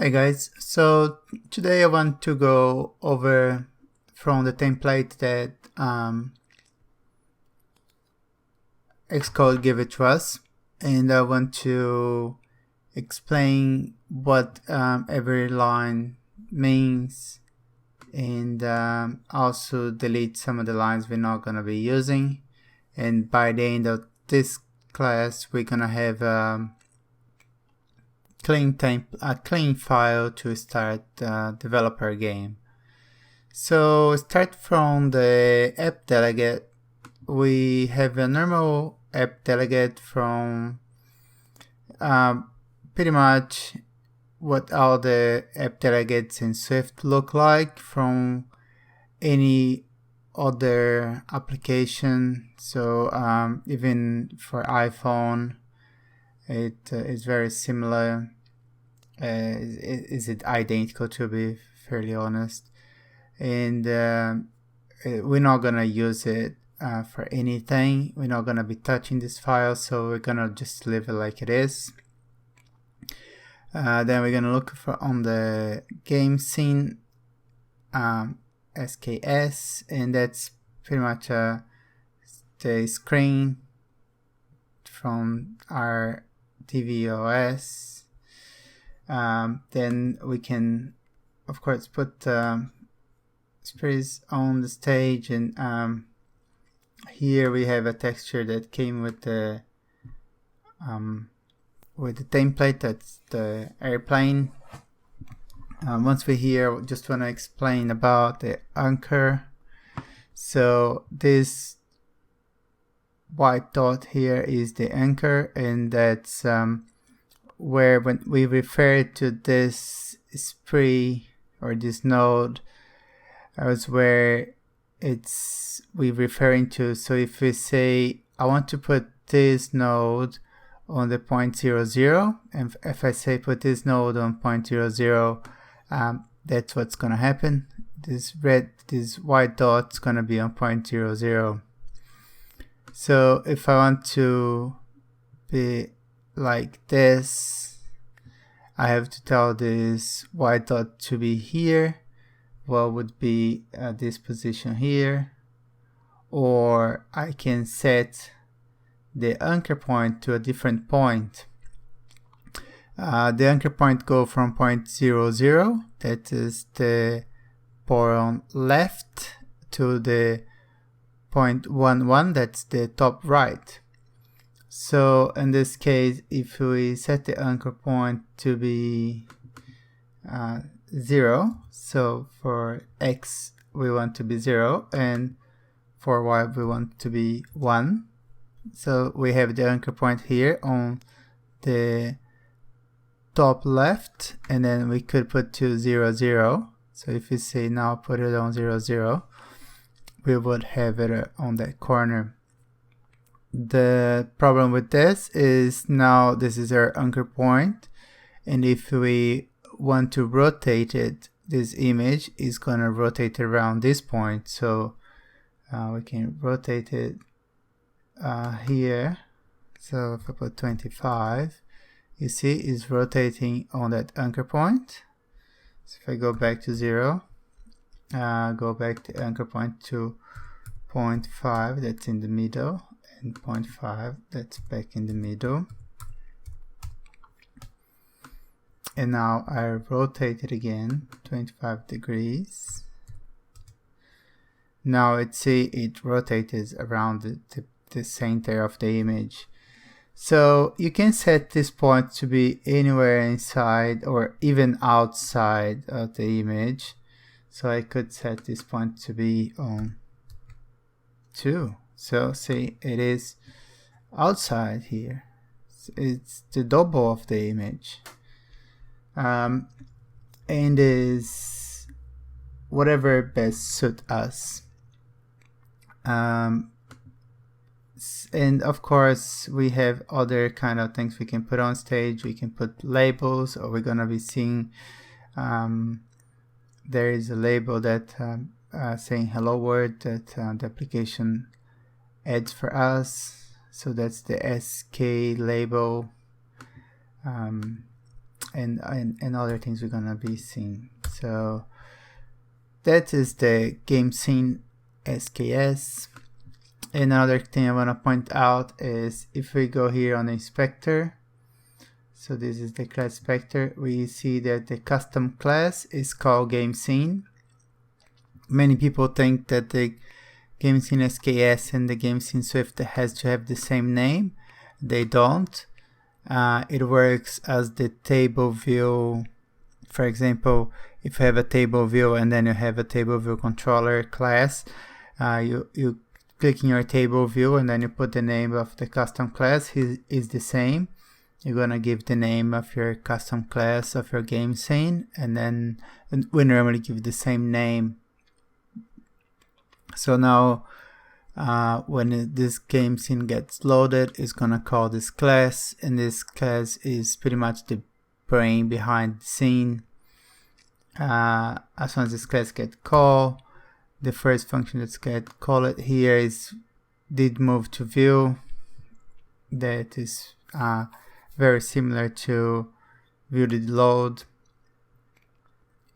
Hi guys, so today I want to go over from the template that Xcode gave it to us, and I want to explain what every line means, and also delete some of the lines we're not going to be using. And by the end of this class we're going to have a clean file to start the developer game. So start from the app delegate. We have a normal app delegate from pretty much what all the app delegates in Swift look like from any other application. So even for iPhone, it is very similar. Is it identical, to be fairly honest? And we're not gonna use it for anything. We're not gonna be touching this file, so we're gonna just leave it like it is. Then we're gonna look for on the game scene SKS, and that's pretty much the screen from our tvOS. Then we can of course put sprays on the stage, and here we have a texture that came with the template. That's the airplane. Once we're here, we just want to explain about the anchor. So this white dot here is the anchor, and that's where when we refer to this spree or this node as where we're referring to. So if we say I want to put this node on the 0.00, and if I say put this node on 0.00, that's what's gonna happen. This white dot's gonna be on 0.00. So if I want to be like this, I have to tell this white dot to be here. What would be this position here, or I can set the anchor point to a different point. The anchor point go from 0.00, that is the bottom left, to the 0.11, that's the top right. So in this case, if we set the anchor point to be 0, so for X we want to be 0, and for Y we want to be 1. So we have the anchor point here on the top left, and then we could put to 0, 0. So if we say now put it on 0, 0, we would have it on that corner. The problem with this is now this is our anchor point, and if we want to rotate it, this image is gonna rotate around this point. So we can rotate it here. So if I put 25, you see it's rotating on that anchor point. So if I go back to 0, go back to anchor point to 0.5, that's in the middle, and 0.5, that's back in the middle. And now I rotate it again 25 degrees. Now it rotates around the center of the image. So you can set this point to be anywhere inside or even outside of the image. So I could set this point to be on 2. So see, it is outside here. It's the double of the image. And is whatever best suit us. And of course we have other kind of things we can put on stage. We can put labels, or we're gonna be seeing there is a label that saying hello world that the application adds for us. So that's the SK label. and other things we're gonna be seeing. So that is the game scene SKS. Another thing I want to point out is if we go here on inspector, so this is the class inspector, we see that the custom class is called game scene. Many people think that the game scene SKS and the game scene Swift has to have the same name. They don't. It works as the table view. For example, if you have a table view and then you have a table view controller class, you click in your table view and then you put the name of the custom class is the same. You're gonna give the name of your custom class of your game scene, and then we normally give the same name. So now when this game scene gets loaded, it's gonna call this class, and this class is pretty much the brain behind the scene. As soon as this class gets called, the first function that's get called here is did move to view. That is very similar to view did load.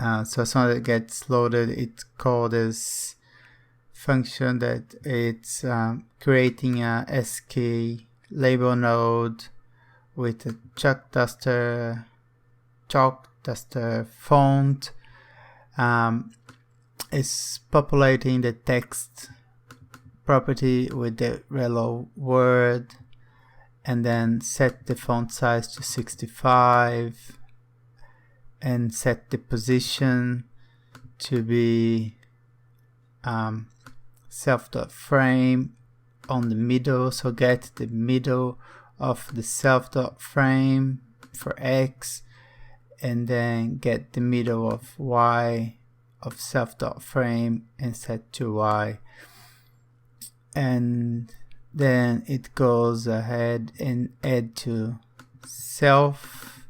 So as soon as it gets loaded, it's called this function that it's creating a SK label node with a chalk duster font. Is populating the text property with the relo word, and then set the font size to 65 and set the position to be self.frame on the middle. So get the middle of the self.frame for X, and then get the middle of Y of self.frame and set to Y, and then it goes ahead and add to self.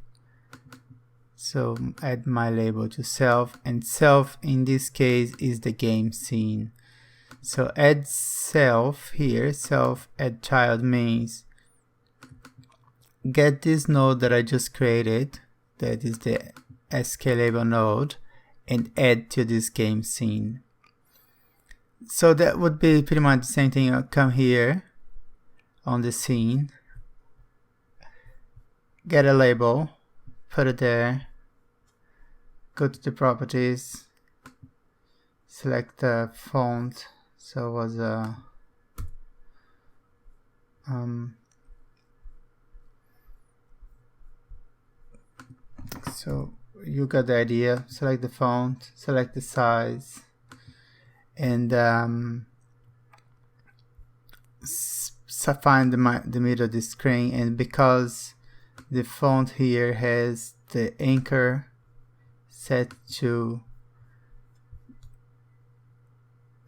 So add my label to self, and self in this case is the game scene. So add self here, self add child means get this node that I just created, that is the SK label node, and add to this game scene. So that would be pretty much the same thing. I'll come here on the scene, get a label, put it there, go to the properties, select the font. So it was a so you got the idea. Select the font, select the size, and find the middle of the screen. And because the font here has the anchor set to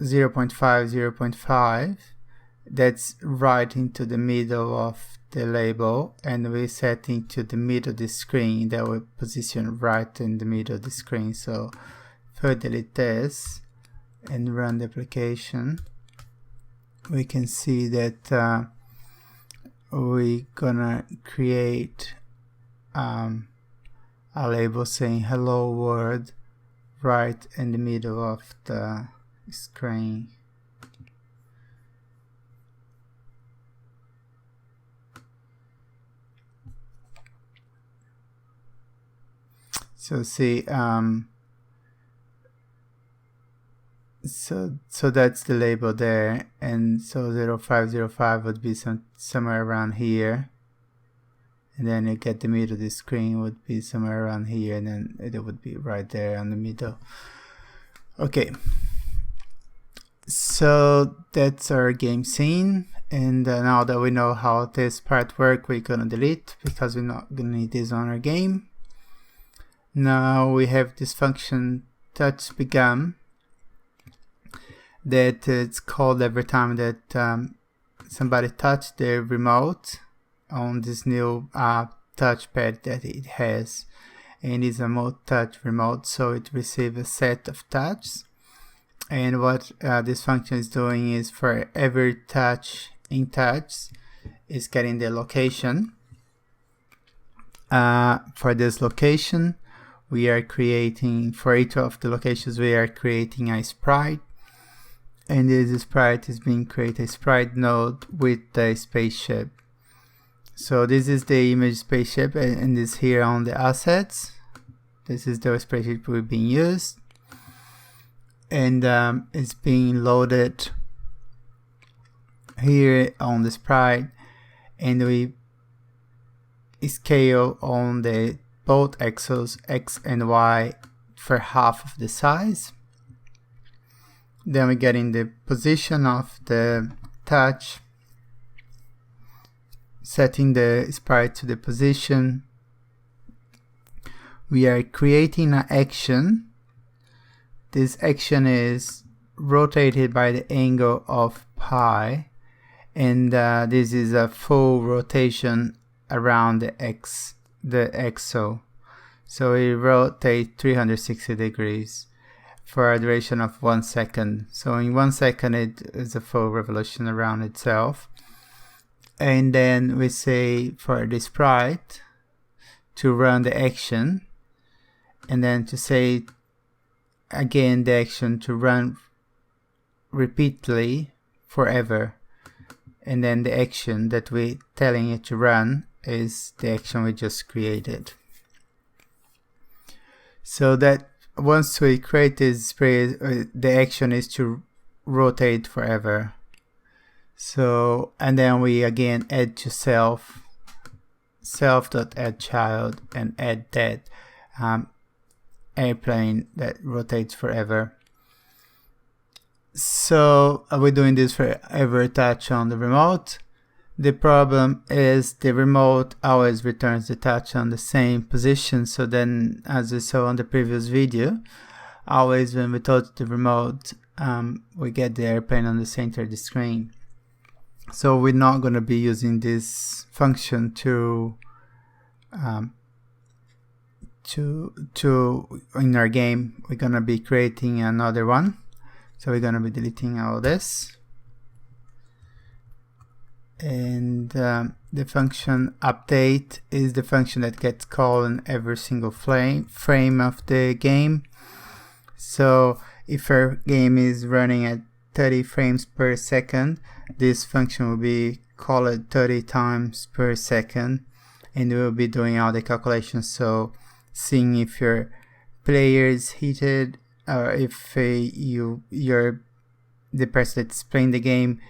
0.5, 0.5, that's right into the middle of the label, and we're setting to the middle of the screen. That will position right in the middle of the screen. So if I delete this and run the application, we can see that we're gonna create a label saying hello world right in the middle of the screen. So see, so that's the label there, and so 0505 would be somewhere around here, and then you get the middle of the screen would be somewhere around here, and then it would be right there on the middle. Okay, so that's our game scene, and now that we know how this part works, we're gonna delete because we're not gonna need this on our game. Now we have this function touch begun that it's called every time that somebody touched their remote on this new touchpad that it has, and it's a multi-touch remote, so it receives a set of touches. And what this function is doing is for every touch in touch is getting the location, For this location, we are creating, for each of the locations, we are creating a sprite. And this sprite is being created a sprite node with the spaceship. So this is the image spaceship, and this here on the assets. This is the spaceship we've been used, and it's being loaded here on the sprite, and we scale on the both axes X and Y for half of the size. Then we get in the position of the touch, setting the sprite to the position. We are creating an action. This action is rotated by the angle of pi, and this is a full rotation around the axle. So it rotates 360 degrees for a duration of 1 second. So in 1 second it is a full revolution around itself. And then we say for the sprite to run the action, and then to say again the action to run repeatedly forever. And then the action that we're telling it to run is the action we just created. So that once we create this sprite, the action is to rotate forever. So, and then we again add to self.add child, and add that airplane that rotates forever. So we're doing this for every touch on the remote. The problem is the remote always returns the touch on the same position. So then, as we saw on the previous video, always when we touch the remote, we get the airplane on the center of the screen. So we're not going to be using this function to in our game. We're going to be creating another one. So we're going to be deleting all this. And the function update is the function that gets called in every single frame of the game. So if our game is running at 30 frames per second, this function will be called 30 times per second, and we will be doing all the calculations. So seeing if your player is heated, or if the person that's playing the game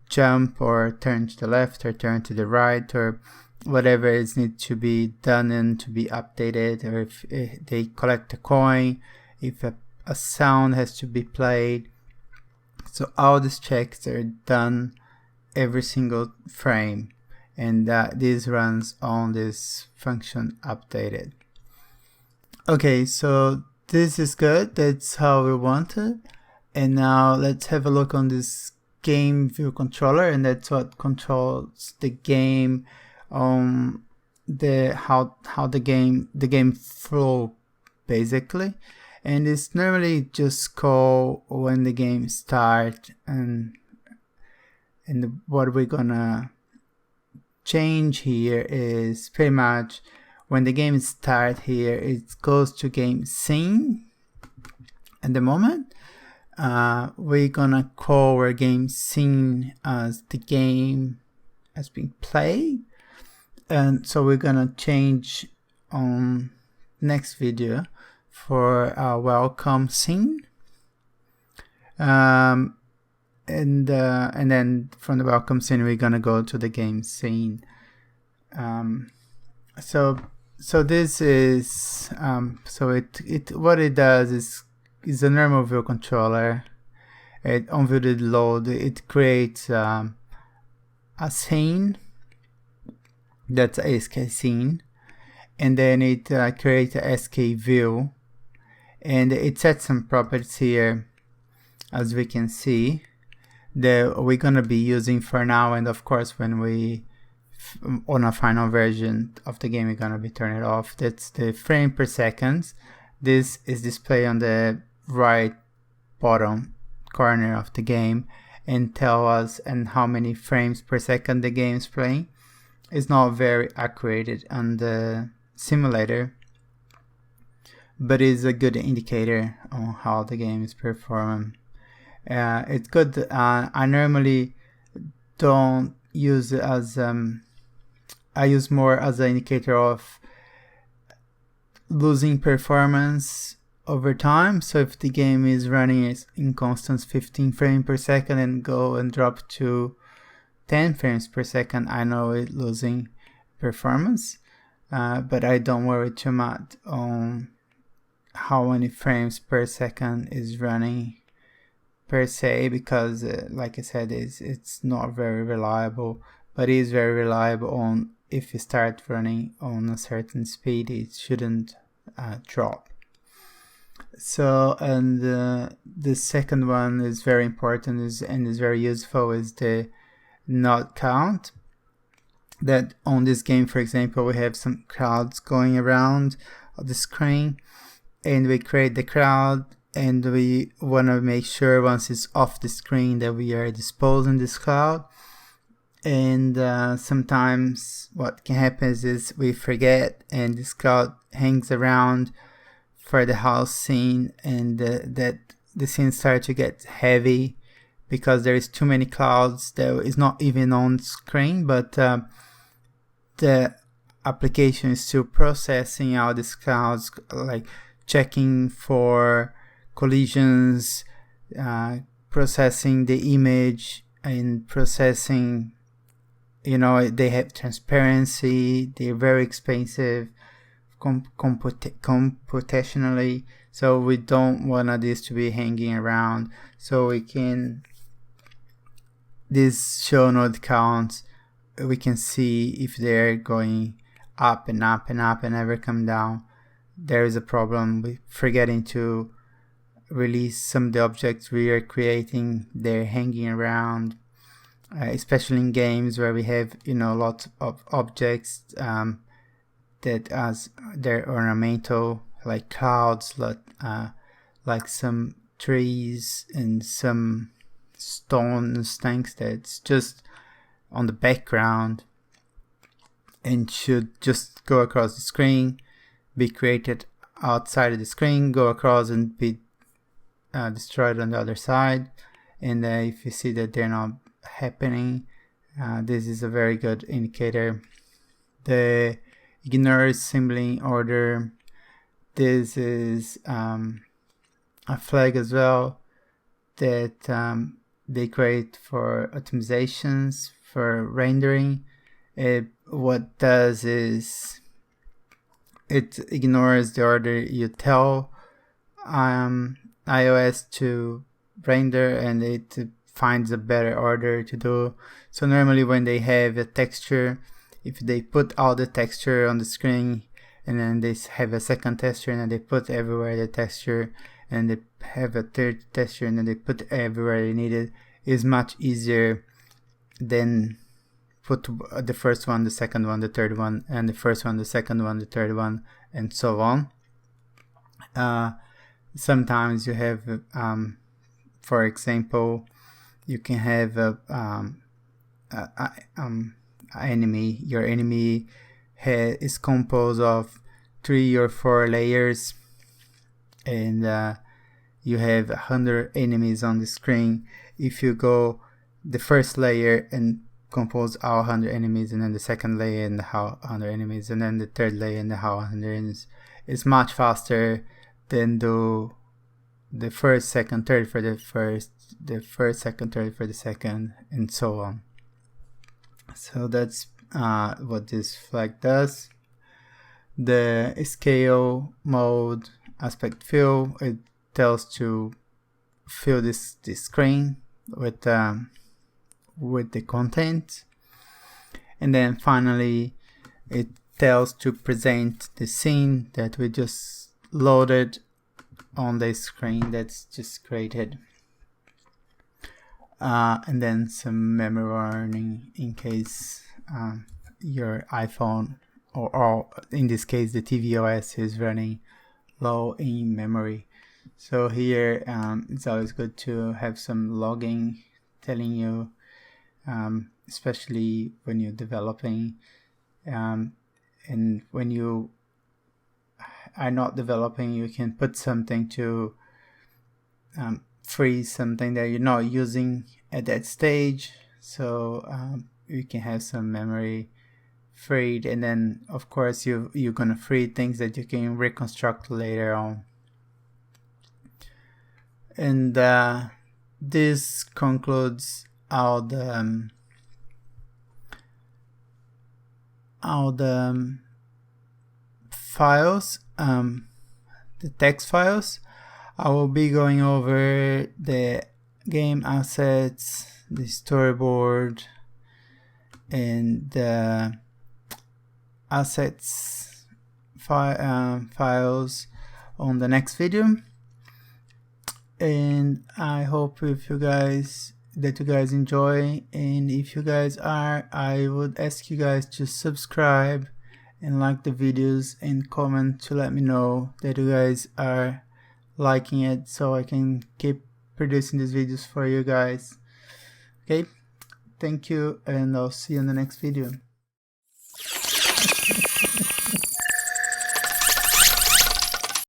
jump or turn to the left or turn to the right, or whatever is need to be done and to be updated, or if they collect a coin, if a sound has to be played. So all these checks are done every single frame, and this runs on this function updated. Okay, so this is good. That's how we want it. And now let's have a look on this game view controller, and that's what controls the game, how the game flow basically. And it's normally just called when the game starts, and what we're gonna change here is pretty much when the game starts here, it goes to game scene. At the moment, we're gonna call our game scene as the game has been played, and so we're gonna change on next video for our welcome scene, and then from the welcome scene we're gonna go to the game scene. So this is what it does is a normal view controller. On view did load, it creates a scene, that's a SK scene, and then it creates a SK view, and it sets some properties here, as we can see, that we're gonna be using for now, and of course when we on a final version of the game we're gonna be turning it off. That's the frame per second. This is displayed on the right bottom corner of the game and tell us and how many frames per second the game is playing. It's not very accurate on the simulator, but is a good indicator on how the game is performing. It's good. I normally don't use it as I use more as an indicator of losing performance over time. So if the game is running in constant 15 frames per second and go and drop to 10 frames per second, I know it's losing performance, but I don't worry too much on how many frames per second is running per se, because like I said, it's not very reliable, but it is very reliable on if you start running on a certain speed, it shouldn't drop. So, and the second one is very important and is very useful, is the node count. That on this game, for example, we have some crowds going around the screen, and we create the crowd, and we want to make sure once it's off the screen that we are disposing this cloud. And sometimes what can happen is we forget, and this cloud hangs around for the house scene, and that the scene starts to get heavy because there is too many clouds that is not even on screen, but the application is still processing all these clouds, like checking for collisions, processing the image, and processing, they have transparency, they're very expensive computationally, so we don't want this to be hanging around. So we can, this show node counts, we can see if they're going up and up and up and never come down. There is a problem with forgetting to release some of the objects we are creating. They're hanging around, especially in games where we have lots of objects that as they're ornamental, like clouds, like some trees and some stone and things that's just on the background and should just go across the screen, be created outside of the screen, go across and be destroyed on the other side. And if you see that they're not happening, this is a very good indicator. The ignore assembling order, this is a flag as well that they create for optimizations for rendering. What does is it ignores the order you tell iOS to render, and it finds a better order to do. So normally when they have a texture, if they put all the texture on the screen and then they have a second texture and then they put everywhere the texture, and they have a third texture and then they put everywhere they need it, is much easier than put the first one, the second one, the third one, and the first one, the second one, the third one, and so on. Sometimes you have, for example, you can have enemy. Your enemy is composed of 3 or 4 layers, and you have 100 enemies on the screen. If you go the first layer and compose all 100 enemies, and then the second layer and the 100 enemies, and then the third layer and the 100 enemies, it's much faster than do the first, second, third for the first, the first, second, third for the second, and so on. So that's what this flag does. The scale mode aspect fill, it tells to fill this screen with the content, and then finally it tells to present the scene that we just loaded on the screen that's just created, and then some memory warning in case your iPhone or in this case the tvOS is running low in memory. So here it's always good to have some logging telling you, especially when you're developing, and when you are not developing, you can put something to freeze something that you're not using at that stage, so you can have some memory freed, and then of course you're gonna free things that you can reconstruct later on. And this concludes all the files, the text files. I will be going over the game assets, the storyboard, and the assets files on the next video. And I hope that you guys enjoy, and if you guys are, I would ask you guys to subscribe and like the videos and comment to let me know that you guys are liking it, so I can keep producing these videos for you guys. Okay, thank you, and I'll see you in the next video.